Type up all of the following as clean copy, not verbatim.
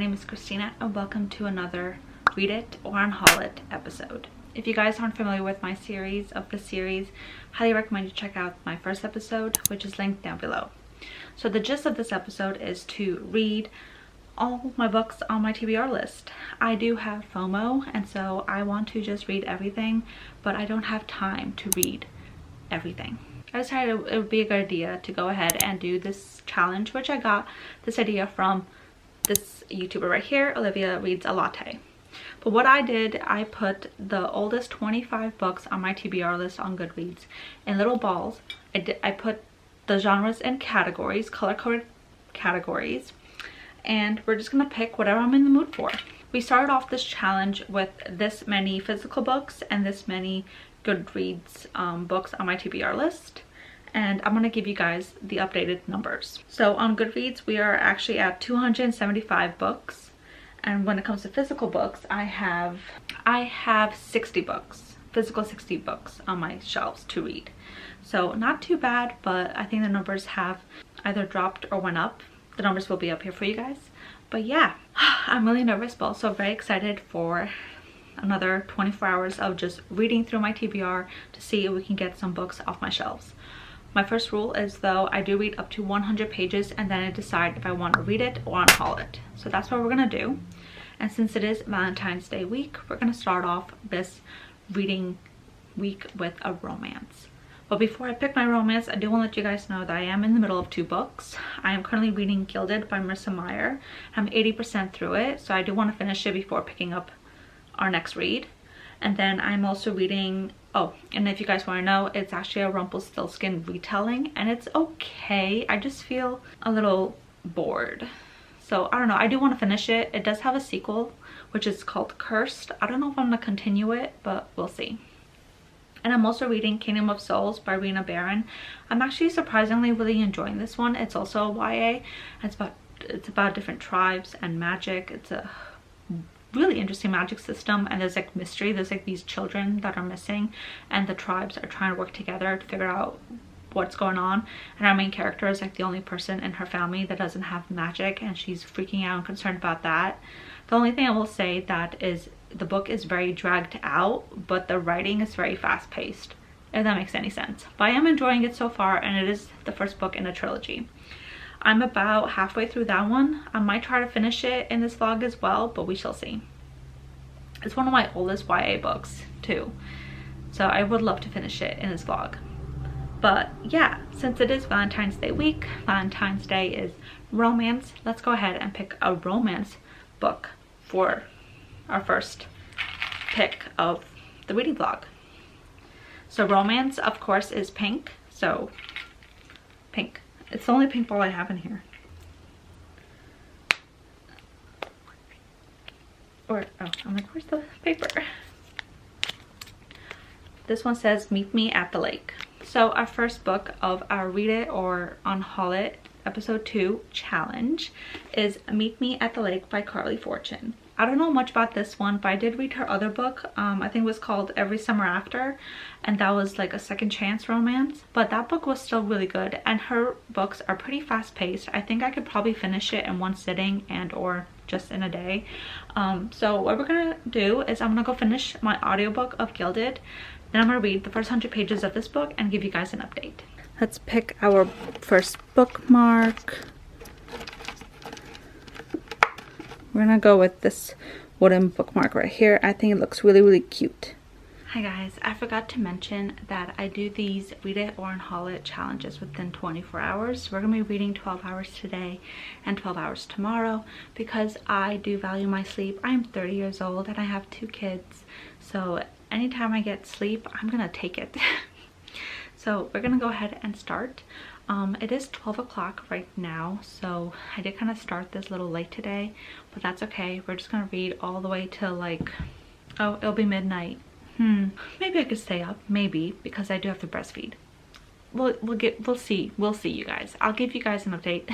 name is Christina and welcome to another Read It or Unhaul It episode. If you guys aren't familiar with my series, highly recommend you check out my first episode, which is linked down below. So the gist of this episode is to read all my books on my TBR list. I do have FOMO, and so I want to just read everything, but I don't have time to read everything. I decided it would be a good idea to go ahead and do this challenge, which I got this idea from this YouTuber right here, Olivia Reads a Latte. But what I did, I put the oldest 25 books on my TBR list on Goodreads in little balls. I put the genres and categories, color-coded categories, and we're just gonna pick whatever I'm in the mood for. We started off this challenge with this many physical books and this many Goodreads books on my TBR list, and I'm gonna give you guys the updated numbers. So on Goodreads we are actually at 275 books, and when it comes to physical books, I have 60 books, physical 60 books on my shelves to read. So not too bad, but I think the numbers have either dropped or went up. The numbers will be up here for you guys. But yeah, I'm really nervous but also very excited for another 24 hours of just reading through my TBR to see if we can get some books off my shelves. My first rule is, though, I do read up to 100 pages and then I decide if I want to read it or unhaul it. So that's what we're gonna do. And since it is Valentine's Day week, we're gonna start off this reading week with a romance. But before I pick my romance, I do want to let you guys know that I am in the middle of 2 books. I am currently reading Gilded by Marissa Meyer. I'm 80% through it, so I do want to finish it before picking up our next read. And then I'm also reading, oh, and if you guys want to know, it's actually a Rumpelstiltskin retelling, and it's okay. I just feel a little bored. So I don't know, I do want to finish it. It does have a sequel, which is called Cursed. I don't know if I'm going to continue it, but we'll see. And I'm also reading Kingdom of Souls by Rena Barron. I'm actually surprisingly really enjoying this one. It's also a YA. It's about different tribes and magic. It's a really interesting magic system, and there's like mystery. There's like these children that are missing, and the tribes are trying to work together to figure out what's going on. And our main character is like the only person in her family that doesn't have magic, and she's freaking out and concerned about that. The only thing I will say that is the book is very dragged out, but the writing is very fast-paced, if that makes any sense. But I am enjoying it so far, and it is the first book in a trilogy. I'm about halfway through that one. I might try to finish it in this vlog as well, but we shall see. It's one of my oldest YA books too, so I would love to finish it in this vlog. But yeah, since it is Valentine's Day week, Valentine's Day is romance, let's go ahead and pick a romance book for our first pick of the reading vlog. So romance, of course, is pink. So pink. It's the only pink ball I have in here. Or, oh, I'm like, where's the paper? This one says, Meet Me at the Lake. So our first book of our Read It or Unhaul It episode 2 challenge is Meet Me at the Lake by Carly Fortune. I don't know much about this one, but I did read her other book. I think it was called Every Summer After, and that was like a second chance romance, but that book was still really good, and her books are pretty fast-paced. I think I could probably finish it in one sitting and or just in a day. So what we're gonna do is I'm gonna go finish my audiobook of Gilded, then I'm gonna read the first 100 pages of this book and give you guys an update. Let's pick our first bookmark. We're gonna go with this wooden bookmark right here. I think it looks really, really cute. Hi guys, I forgot to mention that I do these Read It or Unhaul It challenges within 24 hours. We're gonna be reading 12 hours today and 12 hours tomorrow because I do value my sleep. I'm 30 years old and I have 2 kids. So anytime I get sleep, I'm gonna take it. So we're gonna go ahead and start. It is 12 o'clock right now, so I did kind of start this a little late today, but that's okay. We're just gonna read all the way till like, oh, it'll be midnight. Maybe I could stay up, maybe, because I do have to breastfeed. We'll see you guys. I'll give you guys an update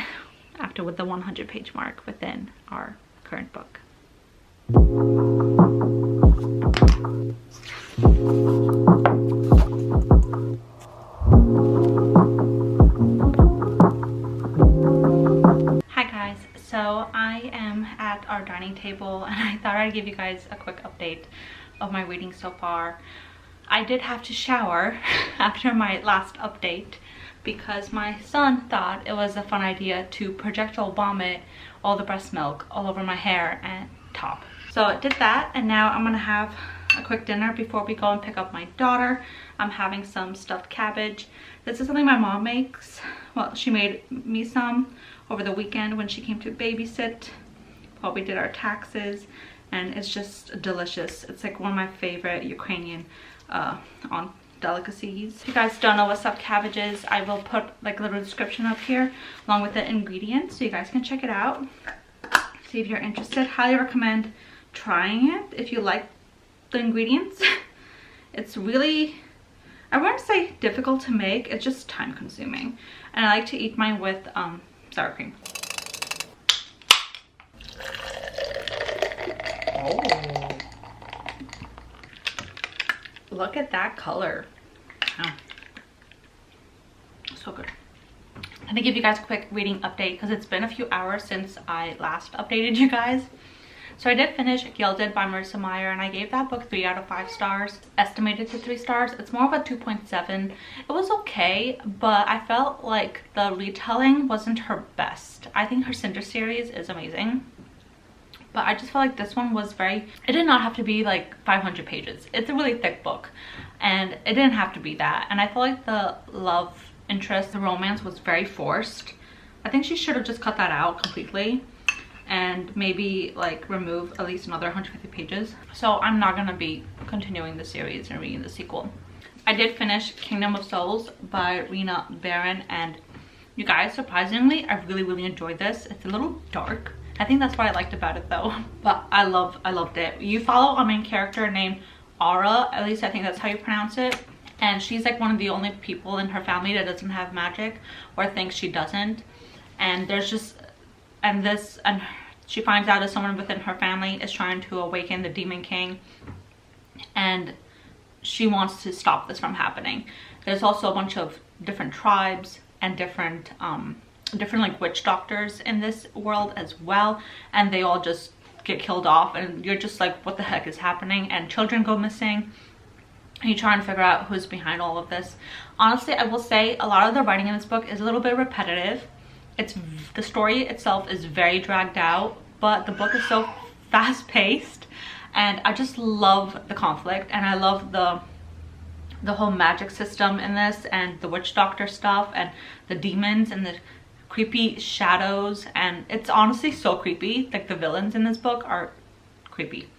after with the 100-page mark within our current book. give you guys a quick update of my reading so far. I did have to shower after my last update because my son thought it was a fun idea to projectile vomit all the breast milk all over my hair and top. So I did that, and now I'm gonna have a quick dinner before we go and pick up my daughter. I'm having some stuffed cabbage. This is something my mom makes. Well, she made me some over the weekend when she came to babysit while we did our taxes, and it's just delicious. It's like one of my favorite Ukrainian on delicacies. If you guys don't know what stuffed cabbage is, I will put like a little description up here along with the ingredients so you guys can check it out. See if you're interested. Highly recommend trying it if you like the ingredients. It's really, I wouldn't say difficult to make, it's just time consuming. And I like to eat mine with sour cream. Oh, look at that color. Oh, so good. I'm gonna give you guys a quick reading update because it's been a few hours since I last updated you guys. So I did finish Gilded by Marissa Meyer, and I gave that book 3 out of 5 stars, estimated to 3 stars. It's more of a 2.7. It was okay, but I felt like the retelling wasn't her best. I think her Cinder series is amazing, but I just felt like this one was very, it did not have to be like 500 pages. It's a really thick book, and it didn't have to be that. And I felt like the love interest, the romance was very forced. I think she should have just cut that out completely and maybe like remove at least another 150 pages. So I'm not gonna be continuing the series and reading the sequel. I did finish Kingdom of Souls by Rena Barron, and you guys, surprisingly, I really enjoyed this. It's a little dark. I think that's what I liked about it though, but I loved it. You follow a main character named Aura, at least I think that's how you pronounce it, and she's like one of the only people in her family that doesn't have magic or thinks she doesn't. And there's just, and she finds out that someone within her family is trying to awaken the Demon King, and she wants to stop this from happening. There's also a bunch of different tribes and different like witch doctors in this world as well, and they all just get killed off, and you're just like, what the heck is happening? And children go missing, and you try and figure out who's behind all of this. Honestly, I will say a lot of the writing in this book is a little bit repetitive. The story itself is very dragged out, but the book is so fast-paced, and I just love the conflict, and I love the whole magic system in this, and the witch doctor stuff, and the demons, and the creepy shadows. And it's honestly so creepy. Like, the villains in this book are creepy,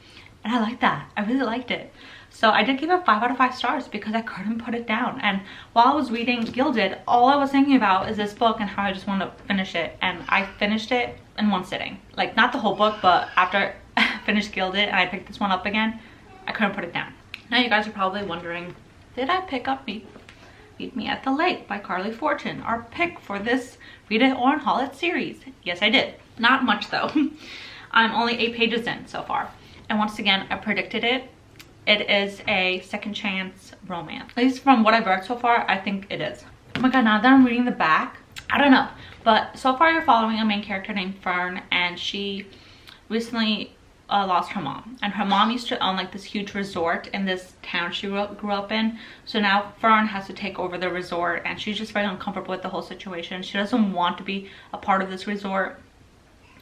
and I like that. I really liked it. So I did give it 5 out of 5 stars because I couldn't put it down. And while I was reading Gilded, all I was thinking about is this book and how I just want to finish it. And I finished it in one sitting. Like, not the whole book, but after I finished Gilded and I picked this one up again, I couldn't put it down. Now you guys are probably wondering, did I pick up Meet Me at the Lake by Carly Fortune, our pick for this Read It or Unhaul It series? Yes, I did. Not much though. I'm only 8 pages in so far. And once again, I predicted it. It is a second chance romance. At least from what I've read so far, I think it is. Oh my god, now that I'm reading the back, I don't know. But so far you're following a main character named Fern, and she recently lost her mom. And her mom used to own like this huge resort in this town she grew up in. So now Fern has to take over the resort, and she's just very uncomfortable with the whole situation. She doesn't want to be a part of this resort.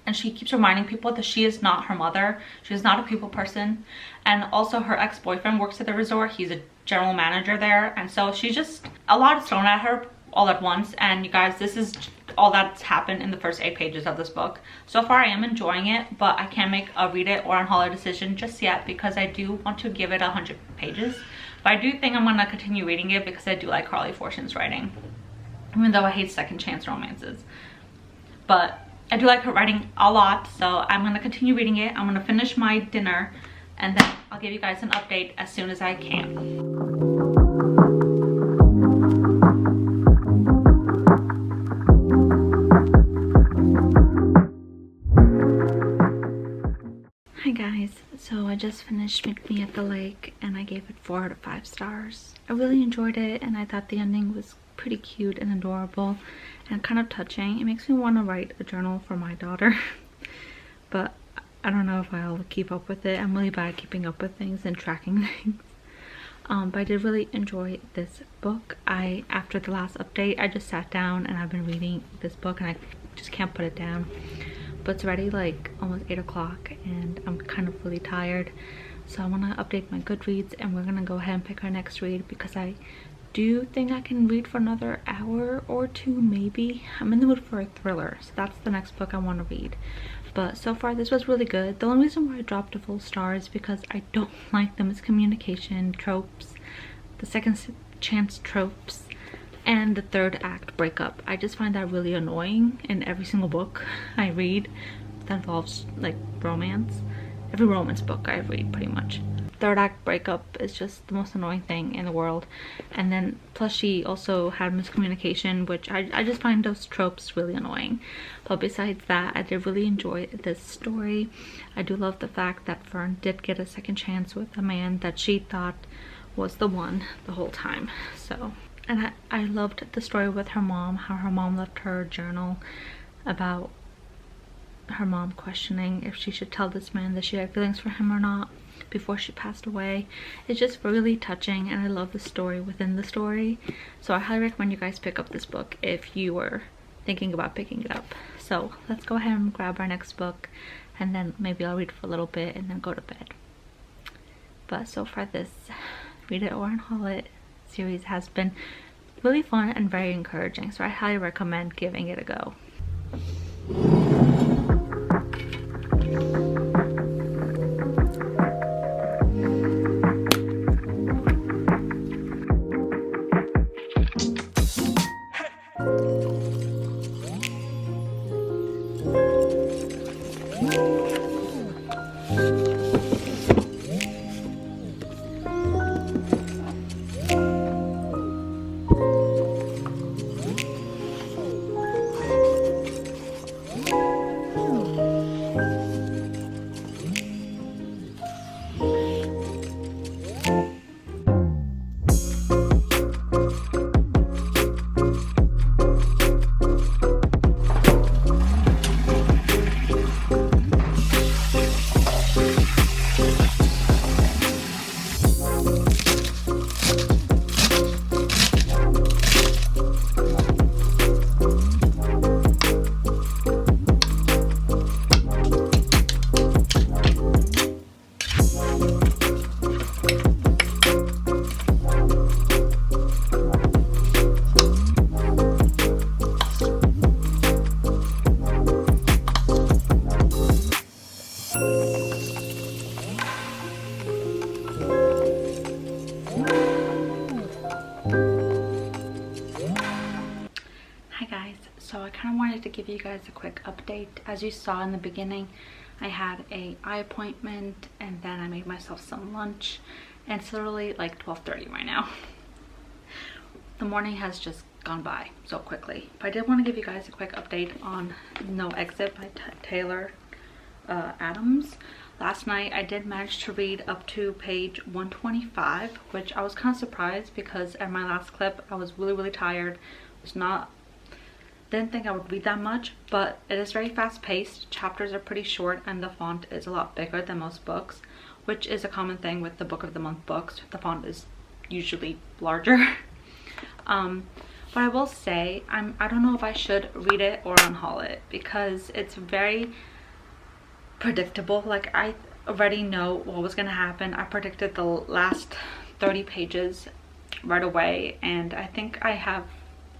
And she keeps reminding people that she is not her mother. She is not a people person. And also her ex-boyfriend works at the resort. He's a general manager there. And so she's just, a lot is thrown at her all at once. And you guys, this is all that's happened in the first 8 pages of this book. So far I am enjoying it, but I can't make a read it or unhaul it decision just yet because I do want to give it 100 pages. But I do think I'm gonna continue reading it because I do like Carly Fortune's writing, even though I hate second chance romances. But I do like her writing a lot, so I'm gonna continue reading it. I'm gonna finish my dinner, and then I'll give you guys an update as soon as I can. Hi guys, so I just finished Meet Me at the Lake, and I gave it 4 out of 5 stars. I really enjoyed it, and I thought the ending was pretty cute and adorable and kind of touching. It makes me want to write a journal for my daughter. But I don't know if I'll keep up with it. I'm really bad at keeping up with things and tracking things. But I did really enjoy this book. After the last update, I just sat down and I've been reading this book and I just can't put it down. But it's already like almost 8 o'clock and I'm kind of really tired. So I want to update my Goodreads and we're gonna go ahead and pick our next read because I do think I can read for another hour or two maybe. I'm in the mood for a thriller, so that's the next book I want to read. But so far this was really good. The only reason why I dropped a full star is because I don't like the miscommunication tropes, the second chance tropes, and the third act breakup. I just find that really annoying in every single book I read that involves like romance. Every romance book I read pretty much. Third act breakup is just the most annoying thing in the world. And then plus she also had miscommunication, which I just find those tropes really annoying. But besides that, I did really enjoy this story. I do love the fact that Fern did get a second chance with a man that she thought was the one the whole time. So, and I loved the story with her mom, how her mom left her journal about her mom questioning if she should tell this man that she had feelings for him or not before she passed away. It's just really touching and I love the story within the story. So I highly recommend you guys pick up this book if you were thinking about picking it up. So let's go ahead and grab our next book and then maybe I'll read for a little bit and then go to bed. But so far this Read It or Unhaul It series has been really fun and very encouraging, so I highly recommend giving it a go. So I kind of wanted to give you guys a quick update. As you saw in the beginning, I had an eye appointment and then I made myself some lunch and it's literally like 12:30 right now. The morning has just gone by so quickly. But I did want to give you guys a quick update on No Exit by Taylor Adams. Last night I did manage to read up to page 125, which I was kind of surprised because at my last clip I was really tired. Didn't think I would read that much, but it is very fast paced. Chapters are pretty short and the font is a lot bigger than most books, which is a common thing with the book of the month books. The font is usually larger. But I will say I don't know if I should read it or unhaul it because it's very predictable. Like I already know what was going to happen. I predicted the last 30 pages right away and I think I have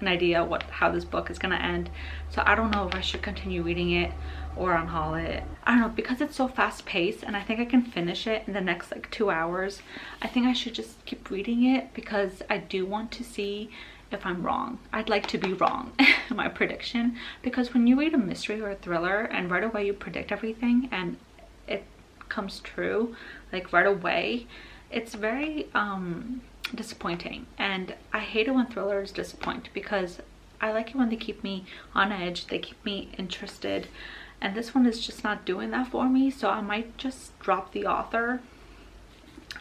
an idea how this book is going to end. So I don't know if I should continue reading it or unhaul it. I don't know, because it's so fast paced and I think I can finish it in the next like 2 hours. I think I should just keep reading it because I do want to see if I'm wrong. I'd like to be wrong in my prediction, because when you read a mystery or a thriller and right away you predict everything and it comes true like right away, it's very disappointing. And I hate it when thrillers disappoint because I like it when they keep me on edge, they keep me interested, and this one is just not doing that for me. So I might just drop the author.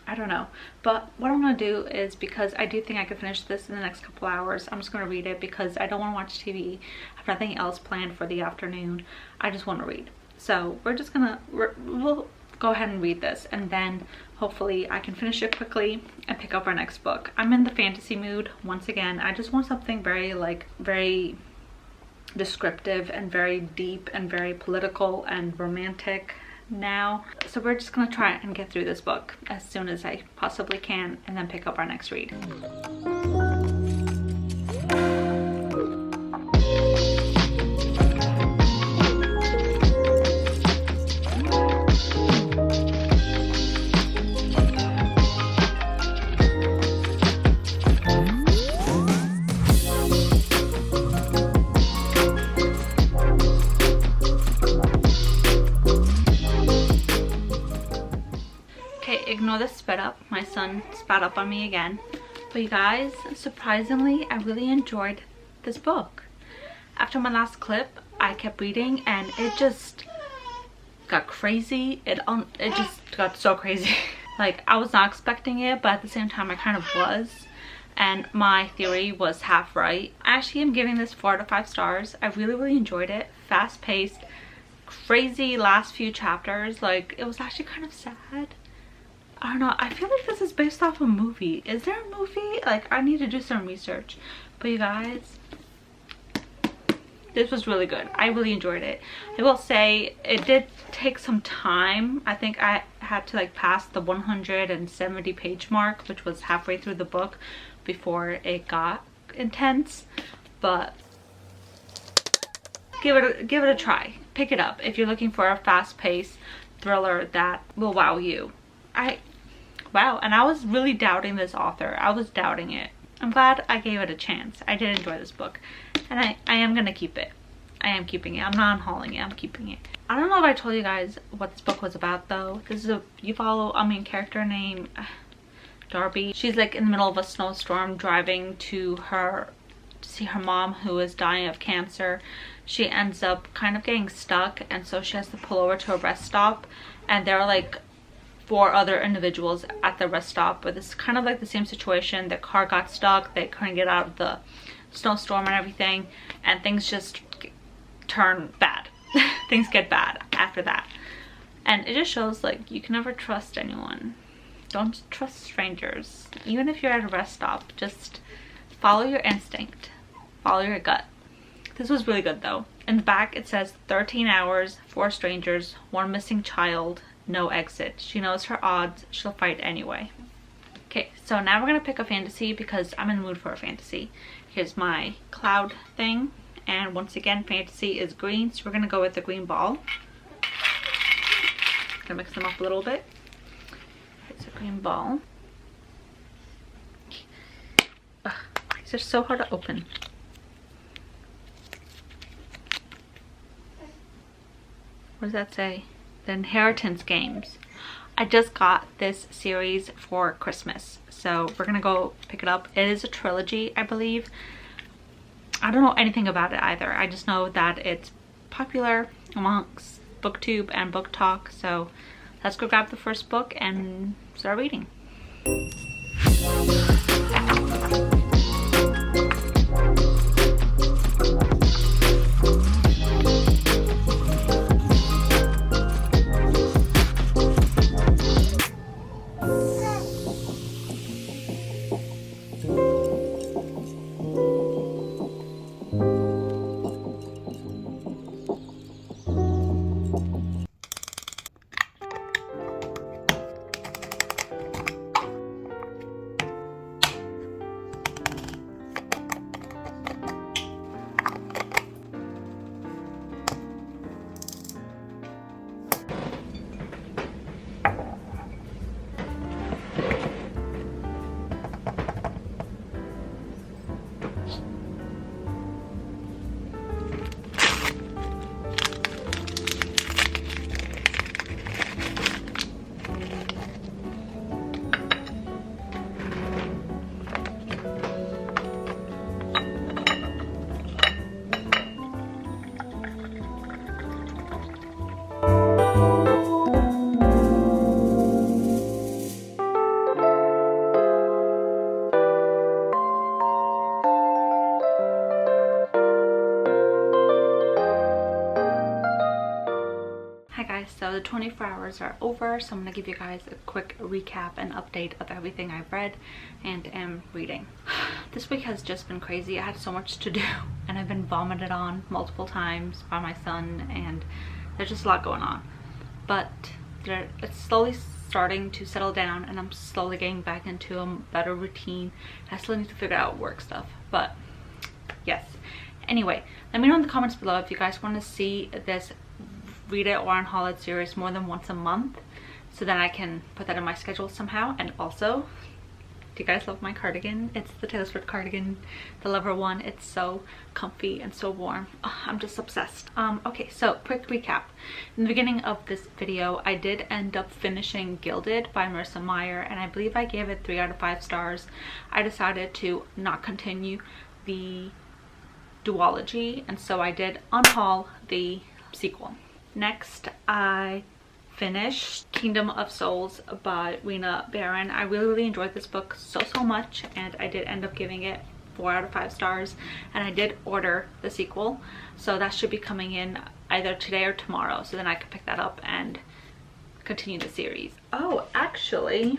I don't know, but what I'm gonna do is, because I do think I could finish this in the next couple hours, I'm just gonna read it because I don't want to watch TV. I have nothing else planned for the afternoon. I just want to read. So we'll go ahead and read this, and then hopefully I can finish it quickly and pick up our next book. I'm in the fantasy mood once again. I just want something very descriptive and very deep and very political and romantic now. So we're just gonna try and get through this book as soon as I possibly can, and then pick up our next read. Ignore the spit up. My son spat up on me again. But you guys, surprisingly, I really enjoyed this book. After my last clip, I kept reading and it just got crazy. It just got so crazy. Like, I was not expecting it, but at the same time I kind of was. And my theory was half right. I actually am giving this 4 out of 5 stars. I really enjoyed it. Fast paced, crazy last few chapters. Like, it was actually kind of sad. I don't know, I feel like this is based off a movie. Is there a movie? Like, I need to do some research. But you guys, this was really good. I really enjoyed it. I will say it did take some time. I think I had to like pass the 170 page mark, which was halfway through the book, before it got intense. But give it a try. Pick it up if you're looking for a fast-paced thriller that will wow you. Wow, and I was really doubting this author. I was doubting it. I'm glad I gave it a chance. I did enjoy this book, and I am gonna keep it. I am keeping it. I'm not unhauling it. I'm keeping it. I don't know if I told you guys what this book was about though. This is you follow a main character named Darby. She's like in the middle of a snowstorm driving to see her mom, who is dying of cancer. She ends up kind of getting stuck, and so she has to pull over to a rest stop, and there are like 4 other individuals at the rest stop, but it's kind of like the same situation. Their car got stuck, they couldn't get out of the snowstorm and everything, and things just turn bad. Things get bad after that, and it just shows like you can never trust anyone. Don't trust strangers. Even if you're at a rest stop, just follow your instinct, follow your gut. This was really good though. In the back it says 13 hours, 4 strangers, 1 missing child, no exit. She knows her odds. She'll fight anyway. Okay, so now we're gonna pick a fantasy because I'm in the mood for a fantasy. Here's my cloud thing, and once again fantasy is green, so we're gonna go with the green ball. Gonna mix them up a little bit. It's a green ball. Ugh, these are so hard to open. What does that say? The Inheritance Games. I just got this series for Christmas, so we're gonna go pick it up. It is a trilogy, I believe. I don't know anything about it either. I just know that it's popular amongst booktube and book talk, so let's go grab the first book and start reading. the 24 hours are over, so I'm gonna give you guys a quick recap and update of everything I've read and am reading. This week has just been crazy. I had so much to do and I've been vomited on multiple times by my son, and there's just a lot going on. But it's slowly starting to settle down and I'm slowly getting back into a better routine. I still need to figure out work stuff, but yes. Anyway, let me know in the comments below if you guys want to see this Read It or Unhaul It series more than once a month, so then I can put that in my schedule somehow. And also, do you guys love my cardigan? It's the Taylor Swift cardigan, the Lover one. It's so comfy and so warm. Oh, I'm just obsessed. Okay, so quick recap. In the beginning of this video, I did end up finishing Gilded by Marissa Meyer, and I believe I gave it 3 out of 5 stars. I decided to not continue the duology, and so I did unhaul the sequel. Next, I finished Kingdom of Souls by Rena Barron. I really enjoyed this book so much, and I did end up giving it 4 out of 5 stars, and I did order the sequel, so that should be coming in either today or tomorrow, so then I can pick that up and continue the series. Oh, actually,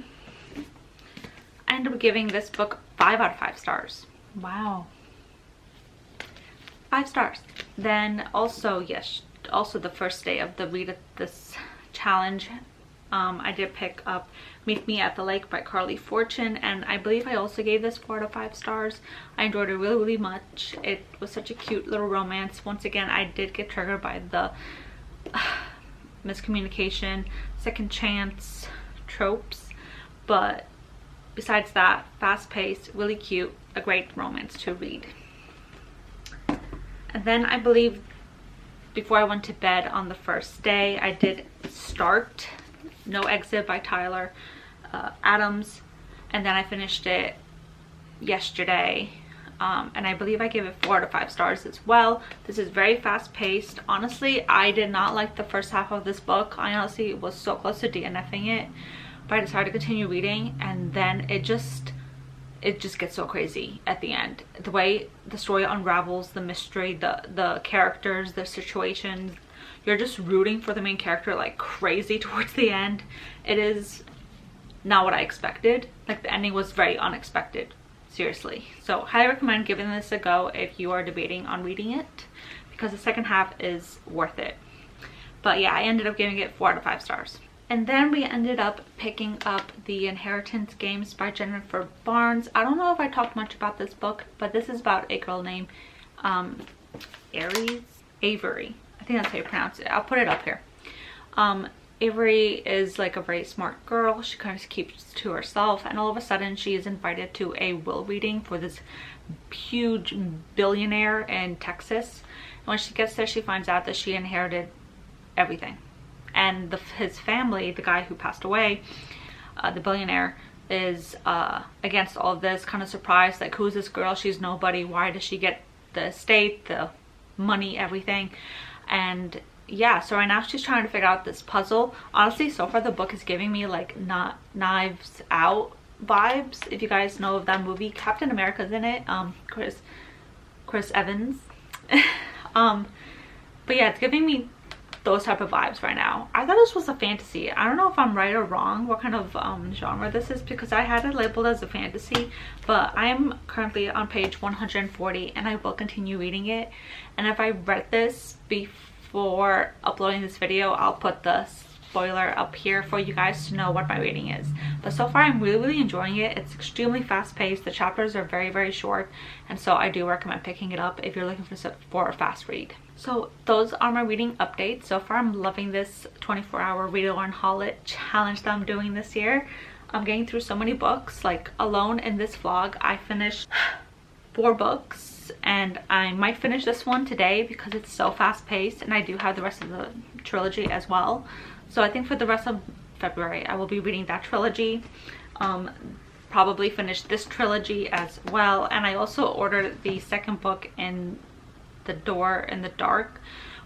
I ended up giving this book 5 out of 5 stars. Wow. 5 stars. Then also, yes, also the first day of the Read This challenge, I did pick up Meet Me at the Lake by Carly Fortune, and I believe I also gave this 4 out of 5 stars. I enjoyed it really much. It was such a cute little romance. Once again, I did get triggered by the miscommunication, second chance tropes, but besides that, fast-paced, really cute, a great romance to read. And then I believe before I went to bed on the first day, I did start No Exit by Tyler Adams, and then I finished it yesterday, and I believe I gave it 4 out of 5 stars as well. This is very fast-paced. Honestly, I did not like the first half of this book. I honestly was so close to DNFing it, but I decided to continue reading, and then it just gets so crazy at the end. The way the story unravels, the mystery, the characters, the situations, you're just rooting for the main character like crazy towards the end. It is not what I expected. Like, the ending was very unexpected, seriously. So highly recommend giving this a go if you are debating on reading it, because the second half is worth it. But yeah, I ended up giving it 4 out of 5 stars. And then we ended up picking up The Inheritance Games by Jennifer Barnes. I don't know if I talked much about this book, but this is about a girl named Avery. I think that's how you pronounce it. I'll put it up here. Avery is like a very smart girl. She kind of keeps to herself, and all of a sudden she is invited to a will reading for this huge billionaire in Texas. And when she gets there, she finds out that she inherited everything. And his family, the guy who passed away, the billionaire, is against all of this, kind of surprised, like, who's this girl? She's nobody. Why does she get the estate, the money, everything? And yeah, so right now she's trying to figure out this puzzle. Honestly, so far the book is giving me like not Knives Out vibes. If you guys know of that movie, Captain America's in it, Chris Evans. But yeah, it's giving me those type of vibes right now. I thought this was a fantasy. I don't know if I'm right or wrong what kind of genre this is, because I had it labeled as a fantasy, but I am currently on page 140 and I will continue reading it. And if I read this before uploading this video, I'll put the spoiler up here for you guys to know what my rating is. But so far I'm really enjoying it. It's extremely fast-paced. The chapters are very short, and so I do recommend picking it up if you're looking for a fast read. So those are my reading updates. So far I'm loving this 24-hour Read It or Unhaul It challenge that I'm doing this year. I'm getting through so many books. Like, alone in this vlog I finished 4 books, and I might finish this one today because it's so fast-paced, and I do have the rest of the trilogy as well. So I think for the rest of February I will be reading that trilogy, probably finish this trilogy as well. And I also ordered the second book in The Door in the Dark,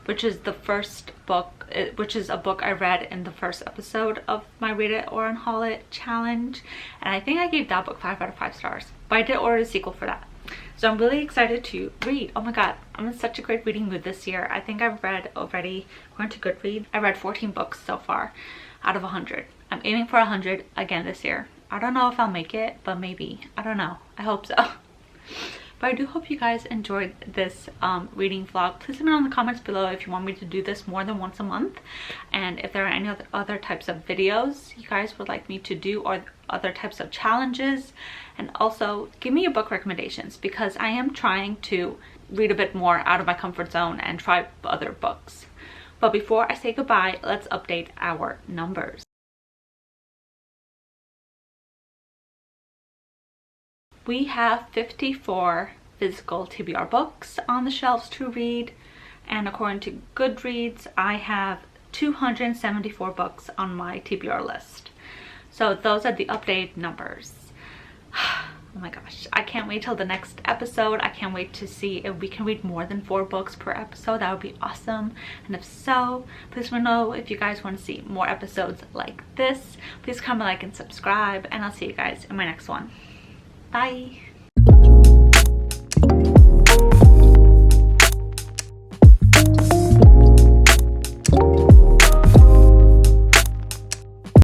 which is the first book, which is a book I read in the first episode of my Read It or Unhaul It challenge, and I think I gave that book 5 out of 5 stars, but I did order a sequel for that. So I'm really excited to read. Oh my god, I'm in such a great reading mood this year. I think I've read already, according to Goodreads, I read 14 books so far out of 100. I'm aiming for 100 again this year. I don't know if I'll make it, but maybe. I don't know. I hope so. But I do hope you guys enjoyed this reading vlog. Please let me know in the comments below if you want me to do this more than once a month, and if there are any other types of videos you guys would like me to do, or other types of challenges. And also give me your book recommendations, because I am trying to read a bit more out of my comfort zone and try other books. But before I say goodbye, let's update our numbers. We have 54 physical TBR books on the shelves to read, and according to Goodreads, I have 274 books on my TBR list. So those are the updated numbers. Oh my gosh, I can't wait till the next episode. I can't wait to see if we can read more than 4 books per episode. That would be awesome. And if so, please let me know if you guys want to see more episodes like this. Please comment, like, and subscribe, and I'll see you guys in my next one. Bye.